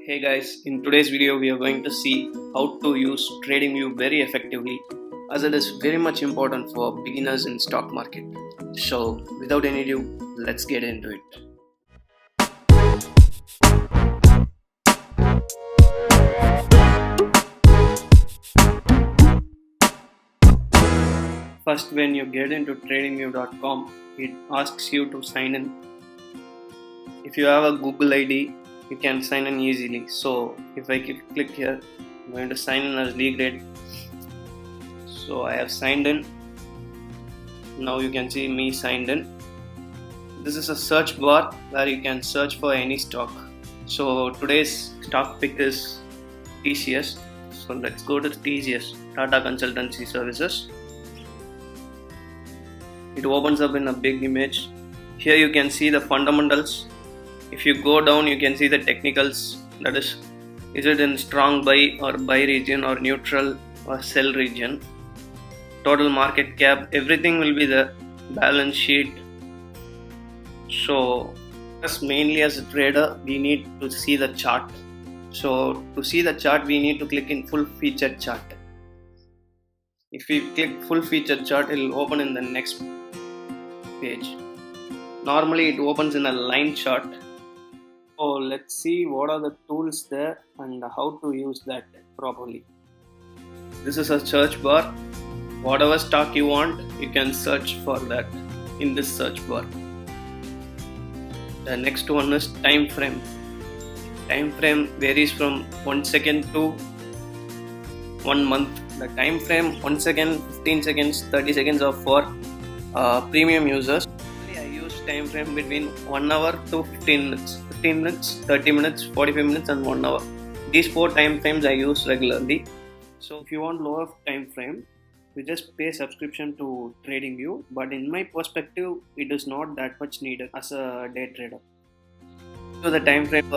Hey guys, in today's video we are going to see how to use TradingView very effectively as it is very much important for beginners in stock market. So without any ado, let's get into it. First, when you get into tradingview.com, it asks you to sign in. If you have a Google ID, you can sign in easily. So if I click here, I'm going to sign in as Legrade. So I have signed in. Now you can see me signed in. This is a search bar where you can search for any stock. So today's stock pick is TCS. So let's go to TCS, Tata Consultancy Services. It opens up in a big image. Here you can see the fundamentals. If you go down, you can see the technicals. That is it in strong buy or buy region or neutral or sell region? Total market cap, everything will be the balance sheet. So mainly as a trader, we need to see the chart. So to see the chart, we need to click in full featured chart. If we click full featured chart, it will open in the next page. Normally it opens in a line chart. So let's see what are the tools there and how to use that properly. This is a search bar. Whatever stock you want, you can search for that in this search bar. The next one is time frame. Time frame varies from 1 second to 1 month. The time frame 1 second, 15 seconds, 30 seconds are for premium users. I use time frame between 1 hour to 15 minutes. 15 minutes, 30 minutes, 45 minutes and 1 hour. These 4 time frames I use regularly. So if you want lower time frame, you just pay subscription to TradingView, but in my perspective, it is not that much needed as a day trader. So the time frame,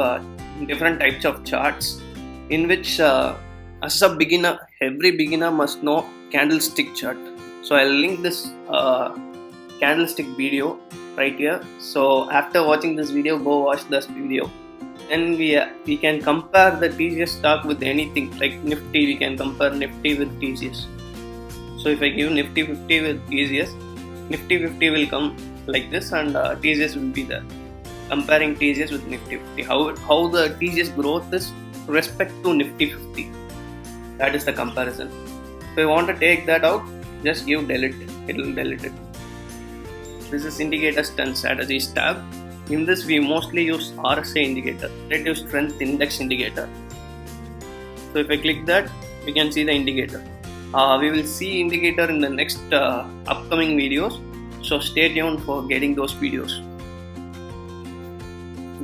different types of charts in which as a beginner, every beginner must know candlestick chart. So I'll link this candlestick video right here. So after watching this video, go watch this video. Then we can compare the TCS stock with anything like Nifty. We can compare Nifty with TCS. So if I give Nifty 50 with TCS, Nifty 50 will come like this and TCS will be there. Comparing TCS with Nifty 50. How the TCS growth is respect to Nifty 50. That is the comparison. If I want to take that out, just give delete. It will delete it. This is indicators and strategies tab. In this we mostly use RSI indicator, relative strength index indicator. So if I click that, we can see the indicator. We will see indicator in the next upcoming videos. So stay tuned for getting those videos.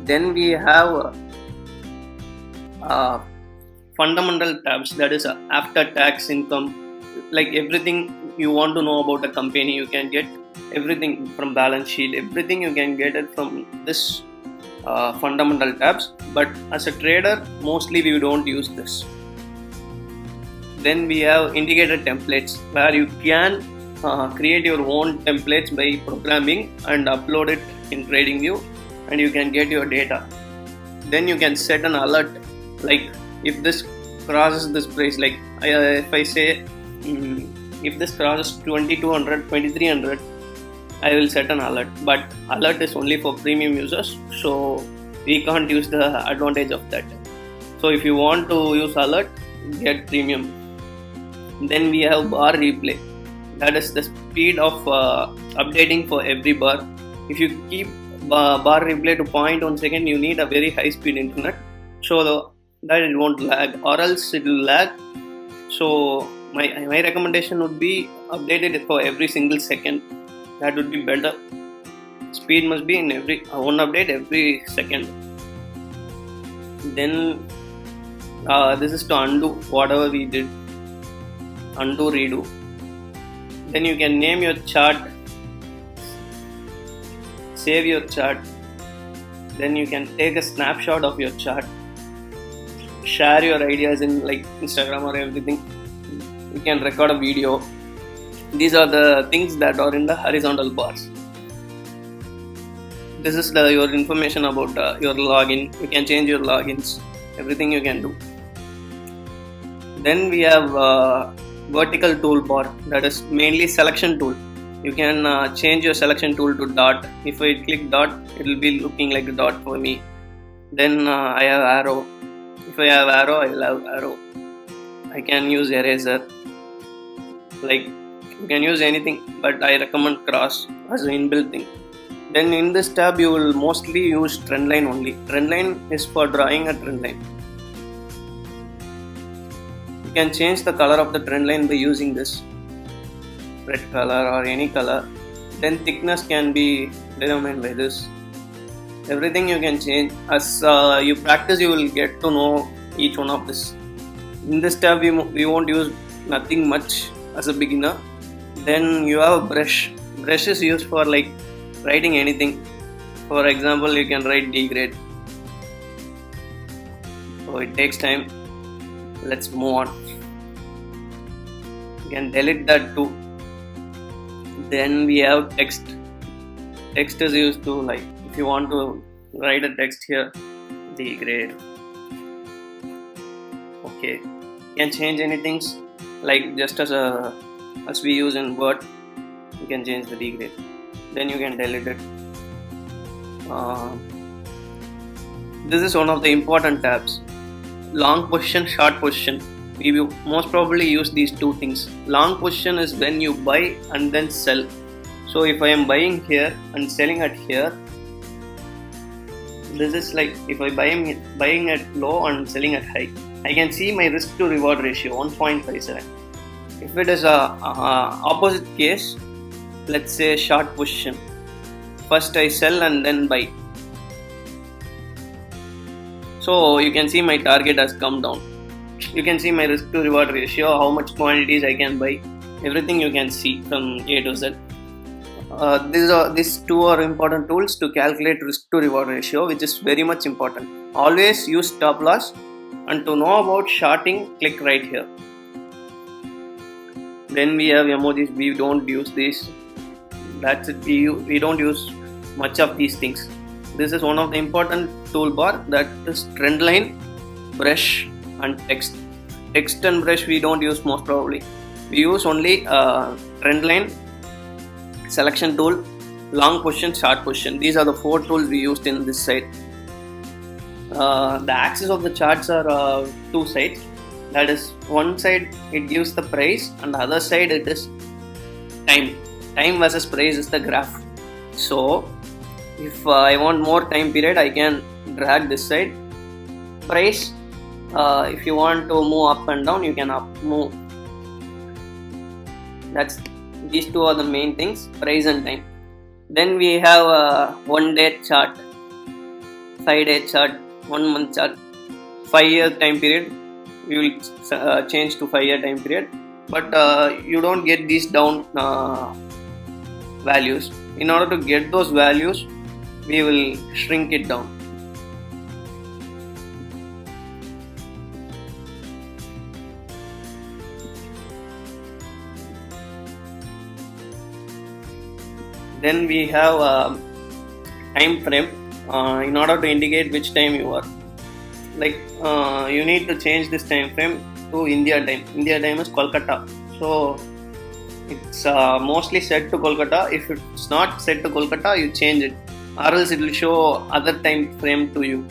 Then we have fundamental tabs, that is after tax income. Like everything you want to know about a company, you can get everything from balance sheet, everything you can get it from this fundamental tabs. But as a trader, mostly we don't use this. Then we have indicator templates where you can create your own templates by programming and upload it in TradingView, and you can get your data. Then you can set an alert, like if this crosses this price, like if I say if this crosses 2200, 2300, I will set an alert. But alert is only for premium users, so we can't use the advantage of that. So if you want to use alert, get premium. Then we have bar replay, that is the speed of updating for every bar. If you keep bar replay to 0.1 second, you need a very high speed internet, so that it won't lag, or else it will lag. So my recommendation would be updated it for every single second. That would be better. Speed must be in one update every second. Then this is to undo whatever we did. Undo, redo. Then you can name your chart, save your chart. Then you can take a snapshot of your chart, share your ideas in like Instagram or everything. You can record a video. These are the things that are in the horizontal bars. This is your information about your login. You can change your logins. everything you can do. Then we have vertical toolbar, that is mainly selection tool. You can change your selection tool to dot. If I click dot, it will be looking like a dot for me. Then I have arrow. If I have arrow, I will have arrow. I can use eraser. Like, you can use anything, but I recommend cross as an inbuilt thing. Then in this tab you will mostly use trend line only. Trend line is for drawing a trend line. You can change the color of the trend line by using this red color or any color. Then thickness can be determined by this. Everything you can change. As you practice, you will get to know each one of this. In this tab we won't use nothing much as a beginner. Then you have a brush. Brush is used for like writing anything. For example, you can write D grade. So it takes time. Let's move on. You can delete that too. Then we have text. Text is used to, like, if you want to write a text here, D grade. Okay. You can change anything, like just as we use in Word. You can change the D grade. Then you can delete it. This is one of the important tabs. Long position, short position. We will most probably use these two things. Long position is when you buy and then sell. So if I am buying here and selling at here, this is like if I buying at low and selling at high, I can see my risk to reward ratio 1.57. If it is a opposite case, let's say short position, first I sell and then buy. So you can see my target has come down. You can see my risk to reward ratio, how much quantities I can buy, everything you can see from A to Z. These two are important tools to calculate risk to reward ratio, which is very much important. Always use stop loss, and to know about shorting, click right here. Then we have emojis. We don't use these. That's it. We don't use much of these things. This is one of the important toolbar, that is trend line, brush and text. Text and brush we don't use most probably. We use only trend line, selection tool, long position, short position. These are the 4 tools we used in this site. The axis of the charts are 2 sides. That is, one side it gives the price and the other side it is time. Time versus price is the graph. So if I want more time period, I can drag this side. Price, if you want to move up and down, you can move. These two are the main things, price and time. Then we have a 1 day chart, 5 day chart, 1 month chart, 5 year time period. We will change to 5 year time period, but you don't get these down values. In order to get those values, we will shrink it down. Then we have a time frame in order to indicate which time you are. Like you need to change this time frame to India time. India time is Kolkata. So it's mostly set to Kolkata. If it's not set to Kolkata, you change it, or else it will show other time frame to you.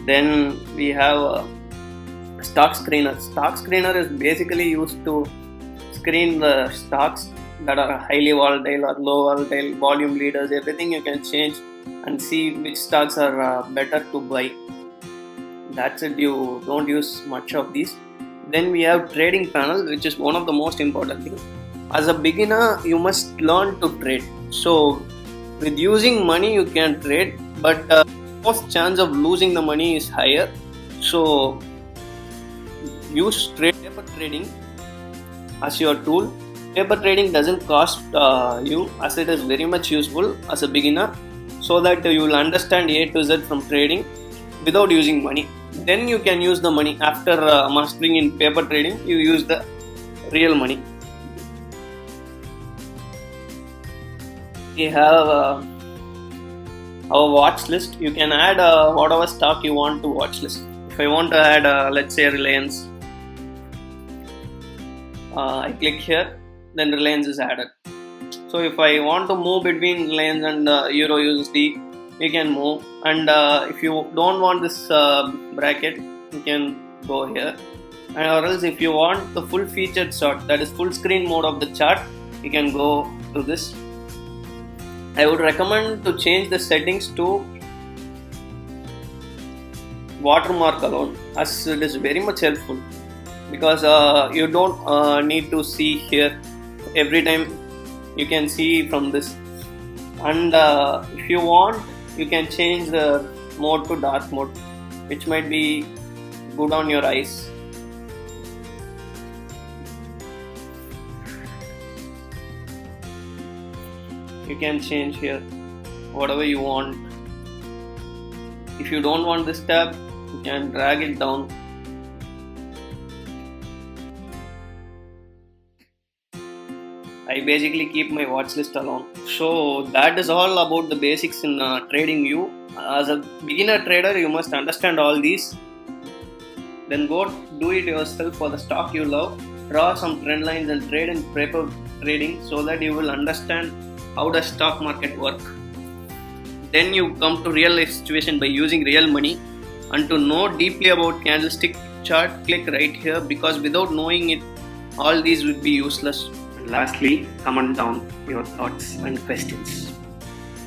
Then we have stock screener. Stock screener is basically used to screen the stocks that are highly volatile or low volatile, volume leaders, everything you can change and see which stocks are better to buy. That's it. You don't use much of these. Then we have trading panel, which is one of the most important things. As a beginner, you must learn to trade. So with using money you can trade, but most chance of losing the money is higher. So use paper trading as your tool. Paper trading doesn't cost you, as it is very much useful as a beginner, so that you will understand A to Z from trading without using money. Then you can use the money. After mastering in paper trading, you use the real money. We have our watch list. You can add whatever stock you want to watch list. I want to add, let's say, Reliance, I click here, then Reliance is added. So if I want to move between Reliance and Euro USD, you can move. And if you don't want this bracket, you can go here. And or else if you want the full featured chart, that is full screen mode of the chart, you can go to this. I would recommend to change the settings to watermark alone, as it is very much helpful, because you don't need to see here every time. You can see from this. And if you want, you can change the mode to dark mode, which might be good on your eyes. You can change here whatever you want. If you don't want this tab, you can drag it down. I basically keep my watch list alone. So that is all about the basics in TradingView. As a beginner trader, you must understand all these. Then go do it yourself for the stock you love. Draw some trend lines and trade in paper trading so that you will understand how does stock market work. Then you come to real life situation by using real money. And to know deeply about candlestick chart, click right here, because without knowing it, all these would be useless. And lastly, comment down your thoughts and questions.